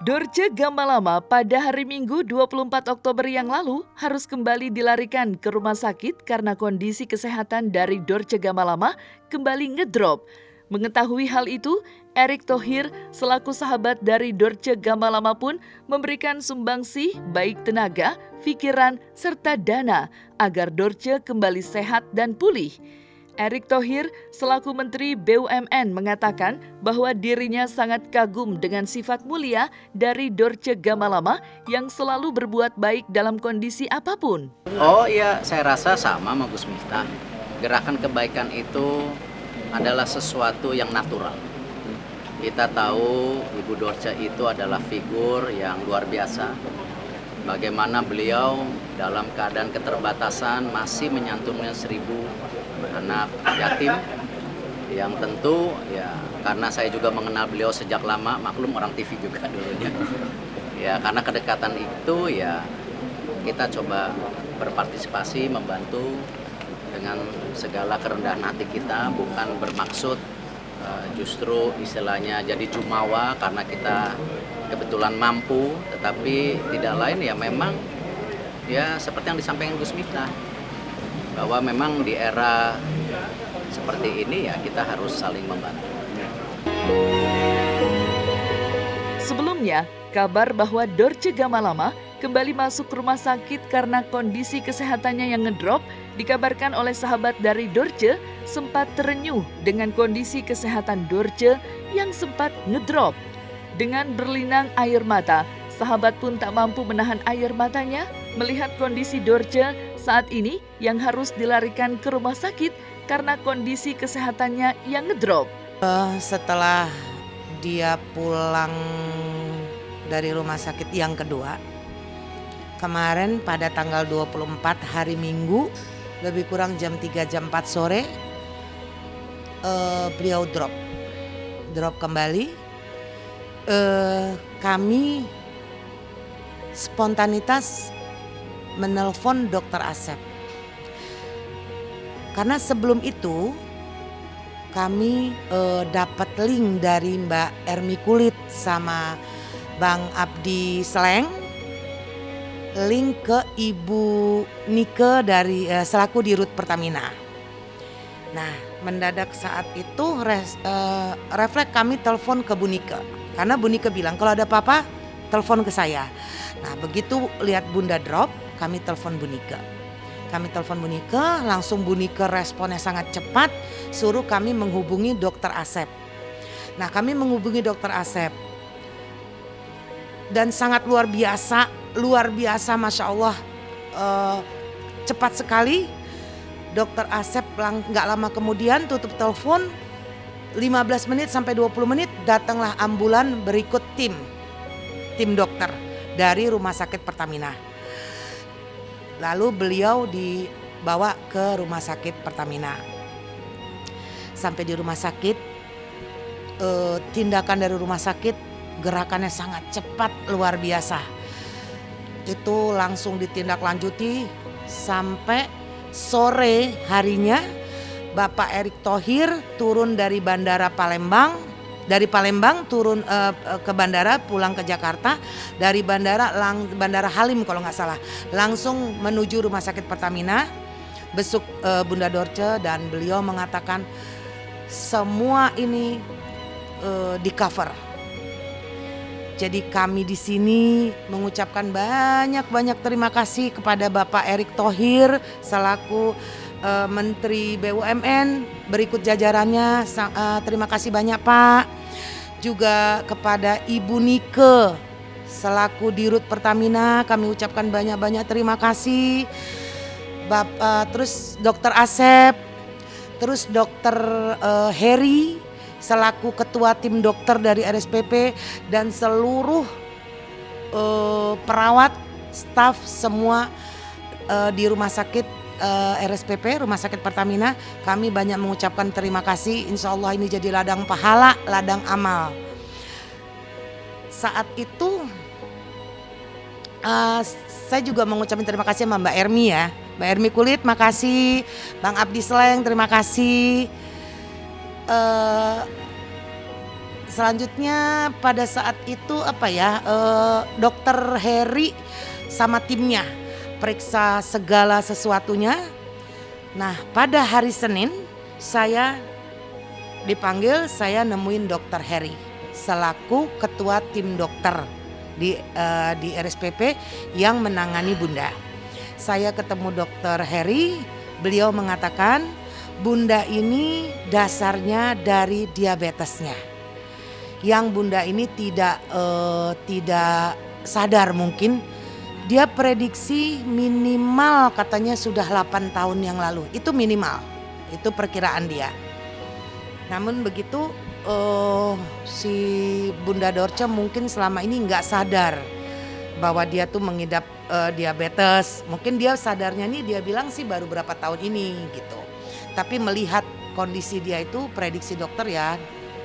Dorce Gamalama pada hari Minggu 24 Oktober yang lalu harus kembali dilarikan ke rumah sakit karena kondisi kesehatan dari Dorce Gamalama kembali ngedrop. Mengetahui hal itu, Erick Thohir selaku sahabat dari Dorce Gamalama pun memberikan sumbangsih baik tenaga, pikiran, serta dana agar Dorce kembali sehat dan pulih. Erick Thohir selaku Menteri BUMN mengatakan bahwa dirinya sangat kagum dengan sifat mulia dari Dorce Gamalama yang selalu berbuat baik dalam kondisi apapun. Oh iya, saya rasa sama sama Gus Miftah. Gerakan kebaikan itu adalah sesuatu yang natural. Kita tahu Ibu Dorce itu adalah figur yang luar biasa. Bagaimana beliau dalam keadaan keterbatasan masih menyantuni 1.000 anak yatim, yang tentu ya karena saya juga mengenal beliau sejak lama, maklum orang TV juga dulunya. Ya karena kedekatan itu ya kita coba berpartisipasi, membantu dengan segala kerendahan hati kita, bukan bermaksud justru istilahnya jadi jumawa karena kita kebetulan mampu, tetapi tidak lain ya memang ya seperti yang disampaikan Gus Miftah, bahwa memang di era seperti ini ya kita harus saling membantu. Sebelumnya, kabar bahwa Dorce Gamalama kembali masuk rumah sakit karena kondisi kesehatannya yang ngedrop dikabarkan oleh sahabat dari Dorce sempat terenyuh dengan kondisi kesehatan Dorce yang sempat ngedrop. Dengan berlinang air mata, sahabat pun tak mampu menahan air matanya melihat kondisi Dorce saat ini yang harus dilarikan ke rumah sakit karena kondisi kesehatannya yang ngedrop. Setelah dia pulang dari rumah sakit yang kedua, kemarin pada tanggal 24 hari Minggu, lebih kurang jam 3 jam 4 sore, beliau drop kembali. Kami spontanitas menelpon Dokter Asep. Karena sebelum itu kami dapat link dari Mbak Ermi Kulit sama Bang Abdi Sleng, link ke Ibu Nike dari selaku Dirut Pertamina. Nah, mendadak saat itu refleks kami telepon ke Bu Nike. Karena Bu Nike bilang kalau ada apa-apa telepon ke saya. Nah, begitu lihat Bunda drop, kami telepon Bu Nike. Langsung Bu Nike responnya sangat cepat, suruh kami menghubungi Dokter Asep. Nah, kami menghubungi Dokter Asep. Dan sangat luar biasa Masya Allah, cepat sekali. Dokter Asep gak lama kemudian tutup telepon, 15 menit sampai 20 menit datanglah ambulan berikut tim dokter dari Rumah Sakit Pertamina. Lalu beliau dibawa ke Rumah Sakit Pertamina. Sampai di rumah sakit, tindakan dari rumah sakit gerakannya sangat cepat, luar biasa. Itu langsung ditindaklanjuti sampai sore harinya Bapak Erick Thohir turun dari Bandara Palembang, turun ke bandara, pulang ke Jakarta, dari bandara Halim kalau nggak salah, langsung menuju Rumah Sakit Pertamina, besuk Bunda Dorce, dan beliau mengatakan semua ini di cover. Jadi kami di sini mengucapkan banyak terima kasih kepada Bapak Erick Thohir selaku Menteri BUMN, berikut jajarannya, terima kasih banyak Pak. Juga kepada Ibu Nike selaku Dirut Pertamina, kami ucapkan banyak terima kasih. Terus Dokter Asep, terus Dokter Heri selaku Ketua Tim Dokter dari RSPP, dan seluruh perawat, staf semua di rumah sakit RSPP, Rumah Sakit Pertamina, kami banyak mengucapkan terima kasih. Insya Allah ini jadi ladang pahala, ladang amal. Saat itu saya juga mengucapkan terima kasih sama Mbak Ermi ya. Mbak Ermi Kulit, makasih. Bang Abdi Sleng, terima kasih. Selanjutnya pada saat itu Dokter Heri sama timnya periksa segala sesuatunya. Nah, pada hari Senin saya dipanggil, saya nemuin Dokter Heri selaku ketua tim dokter di RSPP yang menangani Bunda. Saya ketemu Dokter Heri, beliau mengatakan Bunda ini dasarnya dari diabetesnya. Yang Bunda ini tidak sadar mungkin. Dia prediksi minimal katanya sudah 8 tahun yang lalu. Itu minimal, itu perkiraan dia. Namun begitu si Bunda Dorce mungkin selama ini nggak sadar bahwa dia tuh mengidap diabetes. Mungkin dia sadarnya nih, dia bilang sih baru berapa tahun ini gitu. Tapi melihat kondisi dia itu prediksi dokter ya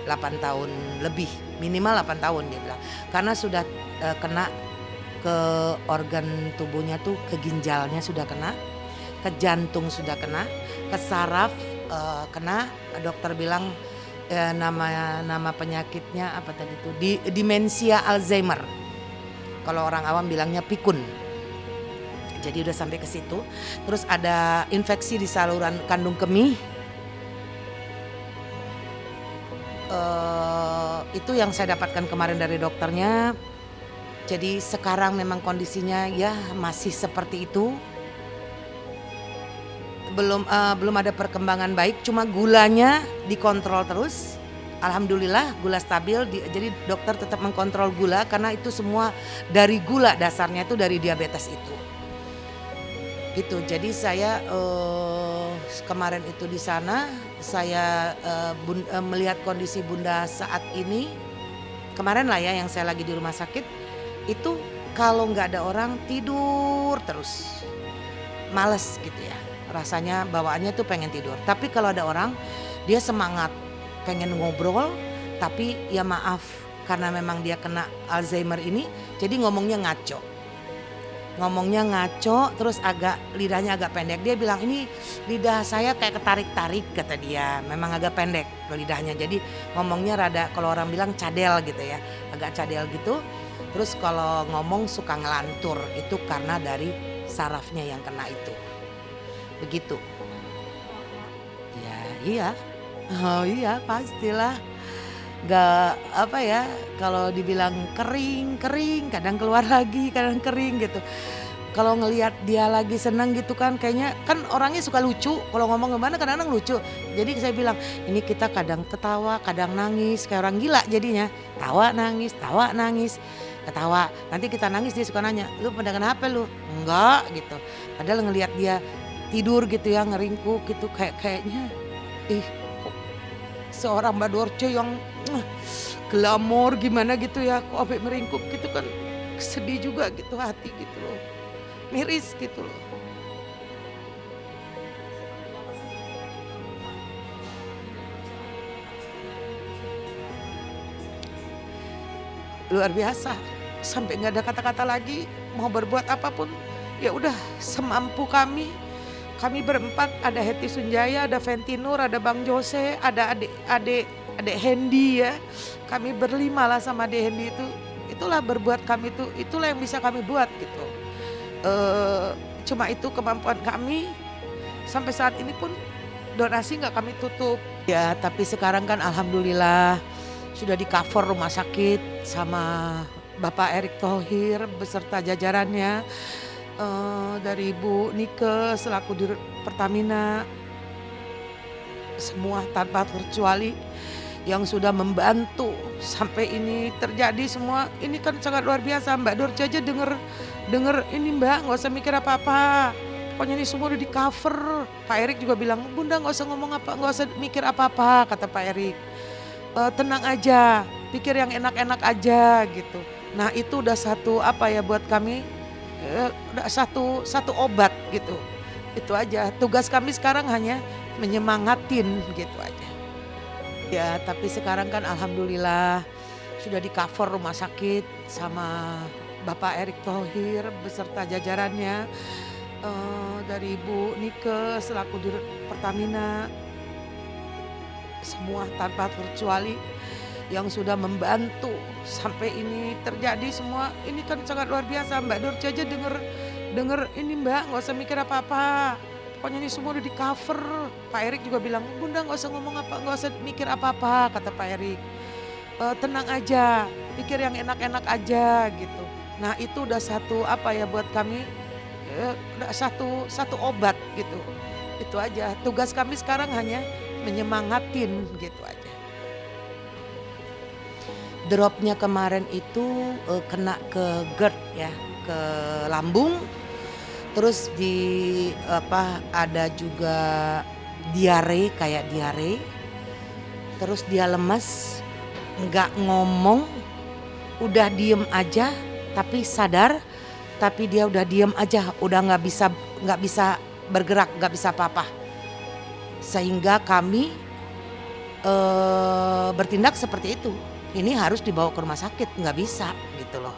8 tahun lebih, minimal 8 tahun dia bilang. Karena sudah kena ke organ tubuhnya tuh, ke ginjalnya sudah kena, ke jantung sudah kena, ke saraf kena. Dokter bilang nama penyakitnya apa tadi tuh, demensia Alzheimer. Kalau orang awam bilangnya pikun. Jadi udah sampai ke situ. Terus ada infeksi di saluran kandung kemih. Itu yang saya dapatkan kemarin dari dokternya. Jadi sekarang memang kondisinya ya masih seperti itu. Belum ada perkembangan baik, cuma gulanya dikontrol terus. Alhamdulillah gula stabil. Jadi dokter tetap mengkontrol gula karena itu semua dari gula, dasarnya itu dari diabetes itu. Gitu. Jadi saya kemarin itu di sana saya melihat kondisi Bunda saat ini. Kemarin lah ya yang saya lagi di rumah sakit. Itu kalau nggak ada orang tidur terus, males gitu ya, rasanya bawaannya tuh pengen tidur. Tapi kalau ada orang dia semangat, pengen ngobrol. Tapi ya maaf, karena memang dia kena Alzheimer ini, jadi ngomongnya ngaco, terus lidahnya agak pendek. Dia bilang ini lidah saya kayak ketarik-tarik kata dia, memang agak pendek lidahnya. Jadi ngomongnya rada, kalau orang bilang cadel gitu ya, agak cadel gitu. Terus kalau ngomong suka ngelantur, itu karena dari sarafnya yang kena itu. Begitu. Ya iya, oh iya pastilah. Gak kalau dibilang kering, kadang keluar lagi, kadang kering gitu. Kalau ngelihat dia lagi senang gitu kan, kayaknya kan orangnya suka lucu. Kalau ngomong gimana kadang-kadang lucu. Jadi saya bilang, ini kita kadang tertawa, kadang nangis, kayak orang gila jadinya. Tawa nangis, ketawa. Nanti kita nangis, dia suka nanya, lu pada kenapa lu? Enggak gitu. Padahal ngelihat dia tidur gitu ya, ngeringkuk gitu, kayaknya kok seorang Mbak Dorce yang glamor gimana gitu ya, kok sampai meringkuk gitu kan, sedih juga gitu hati gitu loh, miris gitu loh. Luar biasa, sampai nggak ada kata-kata lagi mau berbuat apapun. Ya udah semampu kami berempat, ada Heti Sunjaya, ada Ventinur, ada Bang Jose, ada adik Hendy ya. Kami berlima lah sama adik Hendy itu. Itulah berbuat kami itulah yang bisa kami buat gitu. Cuma itu kemampuan kami. Sampai saat ini pun donasi nggak kami tutup. Ya tapi sekarang kan alhamdulillah sudah di cover rumah sakit sama Bapak Erick Thohir beserta jajarannya. Dari Ibu Nike selaku Dirut Pertamina, semua tanpa terkecuali yang sudah membantu sampai ini terjadi semua. Ini kan sangat luar biasa. Mbak Dorce aja denger ini Mbak, nggak usah mikir apa-apa. Pokoknya ini semua udah di cover. Pak Erick juga bilang, Bunda nggak usah ngomong apa, nggak usah mikir apa-apa, kata Pak Erick. Tenang aja, pikir yang enak-enak aja gitu. Nah itu udah satu buat kami. Udah satu obat gitu. Itu aja. Tugas kami sekarang hanya menyemangatin gitu aja. Ya tapi sekarang kan alhamdulillah sudah di cover rumah sakit sama Bapak Erick Thohir beserta jajarannya. dari Ibu Nike selaku Dirut Pertamina, semua tanpa terkecuali yang sudah membantu sampai ini terjadi semua. Ini kan sangat luar biasa. Mbak Dorce aja denger ini Mbak, nggak usah mikir apa-apa. Pokoknya ini semua udah di cover. Pak Erik juga bilang, Bunda nggak usah ngomong apa, nggak usah mikir apa-apa, kata Pak Erik. Tenang aja, pikir yang enak-enak aja gitu. Nah itu udah satu apa ya buat kami, udah satu obat gitu. Itu aja. Tugas kami sekarang hanya menyemangatin gitu aja. Dropnya kemarin itu kena ke GERD ya, ke lambung. Terus ada juga diare, kayak diare. Terus dia lemas, nggak ngomong, udah diem aja, tapi sadar, tapi dia udah diem aja, udah nggak bisa bergerak, nggak bisa apa-apa. Sehingga kami bertindak seperti itu. Ini harus dibawa ke rumah sakit, nggak bisa gitu loh.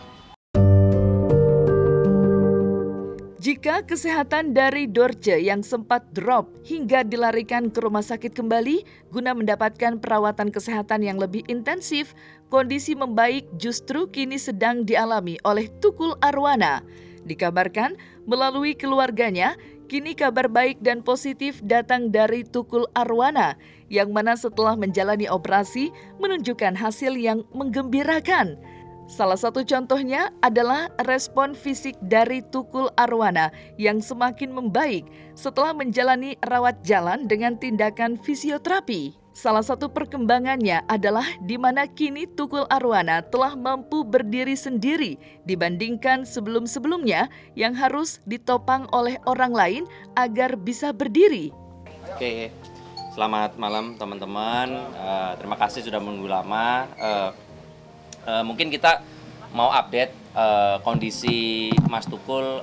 Jika kesehatan dari Dorce yang sempat drop hingga dilarikan ke rumah sakit kembali guna mendapatkan perawatan kesehatan yang lebih intensif, kondisi membaik justru kini sedang dialami oleh Tukul Arwana. Dikabarkan melalui keluarganya, kini kabar baik dan positif datang dari Tukul Arwana, yang mana setelah menjalani operasi menunjukkan hasil yang menggembirakan. Salah satu contohnya adalah respon fisik dari Tukul Arwana yang semakin membaik setelah menjalani rawat jalan dengan tindakan fisioterapi. Salah satu perkembangannya adalah di mana kini Tukul Arwana telah mampu berdiri sendiri dibandingkan sebelum-sebelumnya yang harus ditopang oleh orang lain agar bisa berdiri. Oke, selamat malam teman-teman. Terima kasih sudah menunggu lama. Mungkin kita mau update kondisi Mas Tukul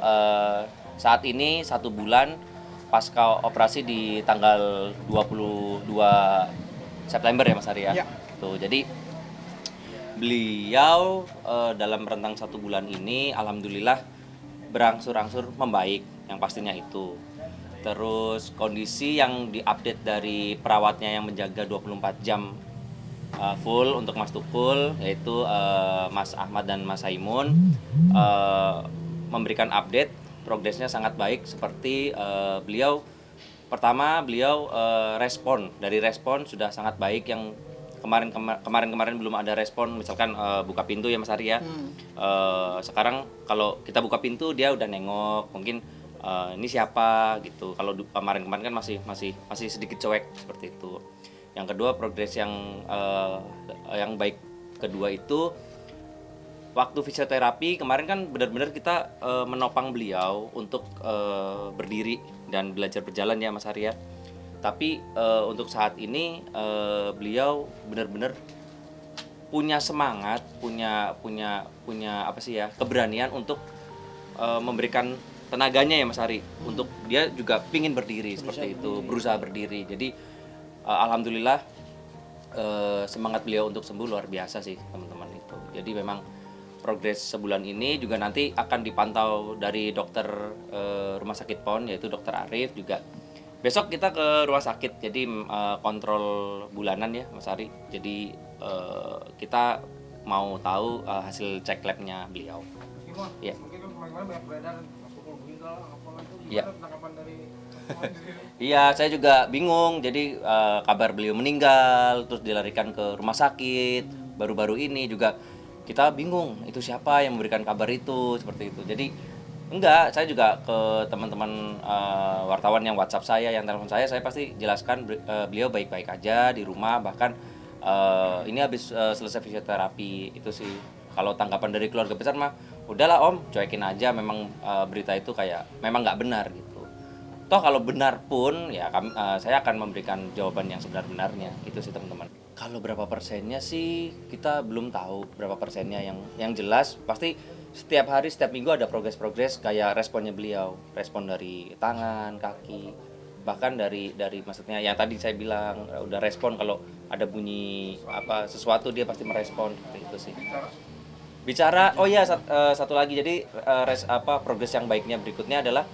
saat ini 1 bulan pasca operasi di tanggal 22 September ya Mas Ari ya. Tuh, jadi beliau dalam rentang 1 bulan ini alhamdulillah berangsur-angsur membaik, yang pastinya itu. Terus kondisi yang diupdate dari perawatnya yang menjaga 24 jam full untuk Mas Tukul, yaitu Mas Ahmad dan Mas Saimun, memberikan update progresnya sangat baik. Seperti beliau respon sudah sangat baik. Yang kemarin belum ada respon, misalkan buka pintu ya Mas Ari ya. Sekarang kalau kita buka pintu dia udah nengok, mungkin ini siapa gitu. Kalau kemarin kan masih sedikit cuek seperti itu. Yang kedua, progres yang baik kedua itu waktu fisioterapi kemarin kan benar-benar kita menopang beliau untuk berdiri dan belajar berjalan ya Mas Arya. Tapi untuk saat ini beliau benar-benar punya semangat, punya apa sih ya, keberanian untuk memberikan tenaganya ya Mas Ari, untuk dia juga pingin berdiri seperti itu, berusaha berdiri. Jadi alhamdulillah semangat beliau untuk sembuh luar biasa sih teman-teman itu. Jadi memang progres sebulan ini juga nanti akan dipantau dari dokter rumah sakit PON, yaitu dokter Arif juga. Besok kita ke rumah sakit, jadi kontrol bulanan ya Mas Ari. Jadi kita mau tahu hasil cek labnya beliau. Ya. Mungkin kemarin banyak beredar Tukul meninggal, apalagi gimana tanggapan dari Iya, saya juga bingung. Jadi kabar beliau meninggal, terus dilarikan ke rumah sakit. Baru-baru ini juga kita bingung, itu siapa yang memberikan kabar itu, seperti itu. Jadi enggak, saya juga ke teman-teman wartawan yang WhatsApp saya, yang telepon saya pasti jelaskan beliau baik-baik aja di rumah. Bahkan ini habis selesai fisioterapi, itu sih. Kalau tanggapan dari keluarga besar mah, udahlah Om, cuekin aja. Memang berita itu kayak memang nggak benar gitu. Toh kalau benar pun ya saya akan memberikan jawaban yang sebenar-benarnya. Itu sih teman-teman. Kalau berapa persennya sih kita belum tahu berapa persennya. Yang jelas pasti setiap hari, setiap minggu ada progres kayak responnya beliau. Respon dari tangan, kaki, bahkan dari maksudnya yang tadi saya bilang udah respon kalau ada bunyi apa sesuatu dia pasti merespon, seperti itu sih. Bicara oh ya satu lagi, jadi progres yang baiknya berikutnya adalah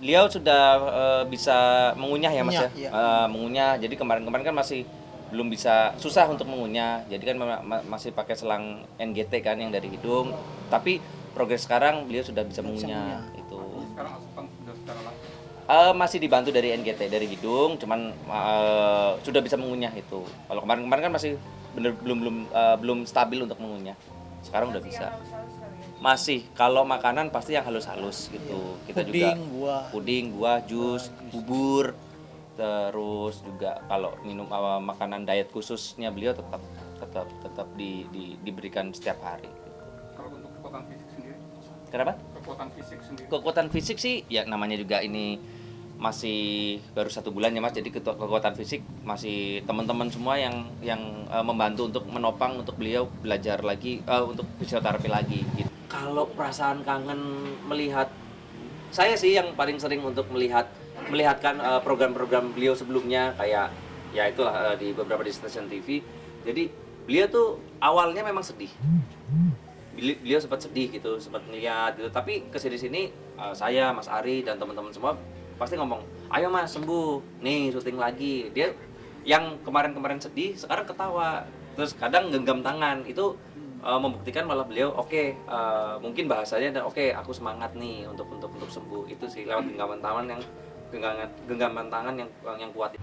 Beliau sudah bisa mengunyah ya Mas ya. Mengunyah, iya. Mengunyah. Jadi kemarin-kemarin kan masih belum bisa, susah untuk mengunyah. Jadi kan masih pakai selang NGT kan yang dari hidung. Tapi progres sekarang beliau sudah bisa mengunyah itu. Sekarang asupan sudah secara langsung. Masih dibantu dari NGT dari hidung, cuman sudah bisa mengunyah itu. Kalau kemarin-kemarin kan masih belum stabil untuk mengunyah. Sekarang udah bisa. Masih, kalau makanan pasti yang halus-halus gitu. Kita juga puding, buah, jus, bubur. Terus juga kalau minum makanan diet khususnya beliau tetap diberikan setiap hari. Kalau untuk kekuatan fisik sendiri, Kenapa? kekuatan fisik sendiri. Kekuatan fisik sih ya namanya juga ini masih baru 1 bulan ya Mas, jadi kekuatan fisik masih teman-teman semua yang membantu untuk menopang untuk beliau belajar lagi untuk fisioterapi lagi gitu. Kalau perasaan kangen melihat, saya sih yang paling sering untuk melihatkan program-program beliau sebelumnya kayak ya itulah di beberapa di stasiun TV. Jadi beliau tuh awalnya memang sedih. Beliau sempat sedih gitu, sempat ngeliat gitu. Tapi kesini-sini saya, Mas Ari dan teman-teman semua pasti ngomong, ayo Mas sembuh, nih syuting lagi. Dia yang kemarin-kemarin sedih sekarang ketawa, terus kadang genggam tangan. Itu membuktikan malah beliau oke, mungkin bahasanya oke, aku semangat nih untuk sembuh. Itu sih lewat genggaman tangan yang kuat.